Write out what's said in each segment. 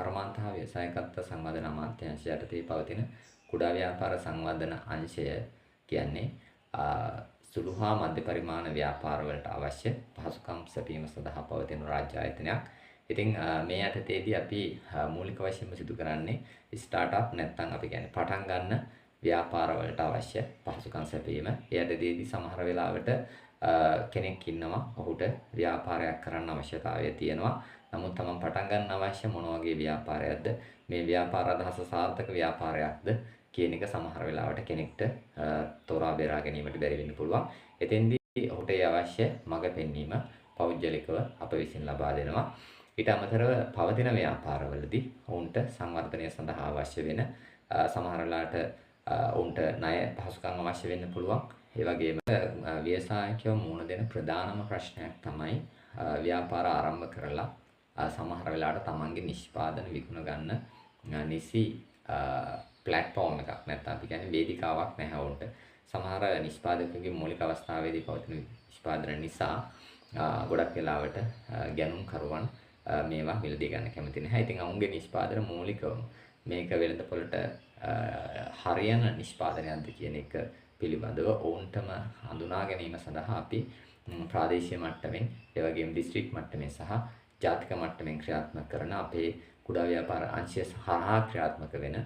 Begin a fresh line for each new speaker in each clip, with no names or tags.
කර්මාන්ත හා ව්‍යවසායකත්ව සංවර්ධන අමාත්‍යාංශය යටතේ පවතින කුඩා ව්‍යාපාර සංවර්ධන අංශය කියන්නේ සුළු හා මධ්‍ය පරිමාණ ව්‍යාපාරවලට අවශ්‍ය පහසුකම් සැපීම සඳහා පවතින රාජ්‍ය ආයතනයක්. ඉතින් මේ යටතේදී අපි මූලික වශයෙන්ම සිදු කරන්නේ ස්ටාර්ට්අප් නැත්නම් අපි කියන්නේ පටන් ගන්න ව්‍යාපාරවලට අවශ්‍ය පහසුකම් සැපීම. ඒ යටතේදී සමහර වෙලාවට කෙනෙක් ඉන්නවා ඔහුට ව්‍යාපාරයක් කරන්න අවශ්‍යතාවය තියෙනවා. නමුත් තමන් පටන් ගන්න අවශ්‍ය මොන වගේ ව්‍යාපාරයක්ද, මේ ව්‍යාපාර අදහස සාර්ථක ව්‍යාපාරයක්ද කියන එක සමහර වෙලාවට කෙනෙක්ට තෝරා බේරා ගැනීමට බැරි වෙන්න පුළුවන්. එතෙන්දී ඔහුට ඒ අවශ්‍ය මඟ පෙන්වීම පෞද්ගලිකව අප විසින් ලබා දෙනවා. ඊට අමතරව පවතින ව්‍යාපාරවලදී ඔවුන්ට සංවර්ධනය සඳහා අවශ්‍ය වෙන සමහර වෙලාවට ඔවුන්ට ණය පහසුකම් අවශ්‍ය වෙන්න පුළුවන්. ඒ වගේම ව්‍යවසායකයෝ මුහුණ දෙන ප්‍රධානම ප්‍රශ්නයක් තමයි ව්‍යාපාර ආරම්භ කරලා සමහර වෙලාවට තමන්ගේ නිෂ්පාදන විකුණ ගන්න නිසි ප්ලැට්ෆෝම් එකක් නැත්නම් අපි කියන්නේ වේදිකාවක් නැහැ උන්ට. සමහර නිෂ්පාදකයන්ගේ මූලික අවස්ථාවේදී පවතින නිෂ්පාදන නිසා ගොඩක් වෙලාවට ගැනුම් කරුවන් මේවා මිලදී ගන්න කැමති නැහැ. ඉතින් ඔවුන්ගේ නිෂ්පාදන මූලිකව මේක වෙළඳපොළට හරියන නිෂ්පාදනයක්ද කියන එක පිළිබඳව ඔවුන්ටම හඳුනා ගැනීම සඳහා අපි ප්‍රාදේශීය මට්ටමින් ඒ වගේම දිස්ත්‍රික් මට්ටමින් සහ ජාතික මට්ටමින් ක්‍රියාත්මක කරන අපේ කුඩා ව්‍යාපාර අංශය හරහා ක්‍රියාත්මක වෙන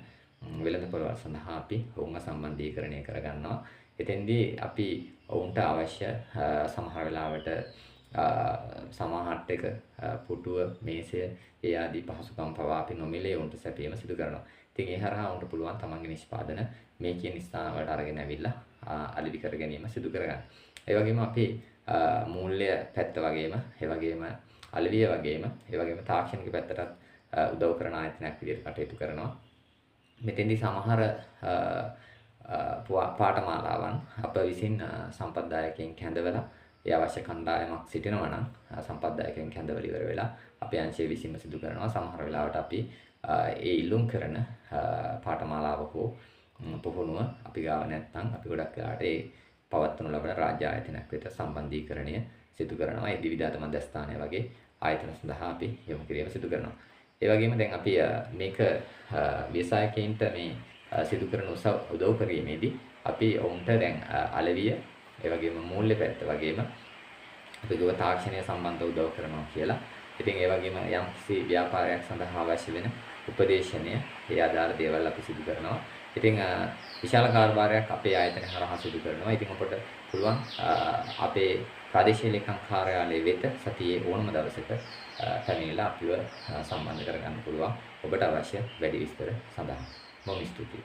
වෙළඳපොළවල් සඳහා අපි ඔවුන්ව සම්බන්ධීකරණය කරගන්නවා. එතෙන්දී අපි ඔවුන්ට අවශ්‍ය සමහර වෙලාවට සමාහට් එක පුටුව මේසය ඒ ආදී පහසුකම් පවා අපි නොමිලේ ඔවුන්ට සැපීම සිදු කරනවා. ඉතින් ඒ හරහා ඔවුන්ට පුළුවන් තමන්ගේ නිෂ්පාදන මේ කියන ස්ථාන වලට අරගෙන ඇවිල්ලා අලෙවි කර ගැනීම සිදු කරගන්න. ඒ වගේම අපි මූල්‍ය පැත්ත වගේම ඒ වගේම අලෙවිය වගේම ඒ වගේම තාක්ෂණික පැත්තටත් උදව් කරන ආයතනයක් විදිහට කටයුතු කරනවා. මෙතෙන්දී සමහර පාඨමාලාවන් අප විසින් සම්පත්දායකයන් කැඳවලා ඒ අවශ්‍ය කණ්ඩායමක් සිටිනවා නම් සම්පත්දායකයන් කැඳවල ඉවර වෙලා අපේ අංශය විසින්ම සිදු කරනවා. සමහර වෙලාවට අපි ඒ ඉල්ලුම් කරන පාඨමාලාව හෝ පුහුණුව අපි ගාව නැත්නම් අපි ගොඩක් වෙලාවට ඒ පවත්වනු ලබන රාජ්‍ය ආයතනයක් වෙත සම්බන්ධීකරණය සිදු කරනවා. ඒ දිවිධාත මධ්‍යස්ථානය වගේ ආයතන සඳහා අපි යොමු කිරීම සිදු කරනවා. ඒ වගේම දැන් අපි මේක ව්‍යවසායකයින්ට මේ සිදු කරන උදව් කිරීමේදී අපි ඔවුන්ට දැන් අලෙවිය ඒ වගේම මූල්‍ය පැත්ත වගේම අපි ගව තාක්ෂණය සම්බන්ධව උදව් කරනවා කියලා. ඉතින් ඒ වගේම යම්කිසි ව්‍යාපාරයක් සඳහා අවශ්‍ය වෙන උපදේශනය ඒ ආදාළ දේවල් අපි සිදු කරනවා. ඉතින් විශාල කාර්යභාරයක් අපේ ආයතනය හරහා සිදු කරනවා. ඉතින් ඔබට පුළුවන් අපේ ප්‍රාදේශීය ලේකම් කාර්යාලය වෙත සතියේ ඕනම දවසක පැමිණිලා අපිව සම්බන්ධ කරගන්න පුළුවන් ඔබට අවශ්‍ය වැඩි විස්තර සඳහා. බොහොම ස්තුතියි.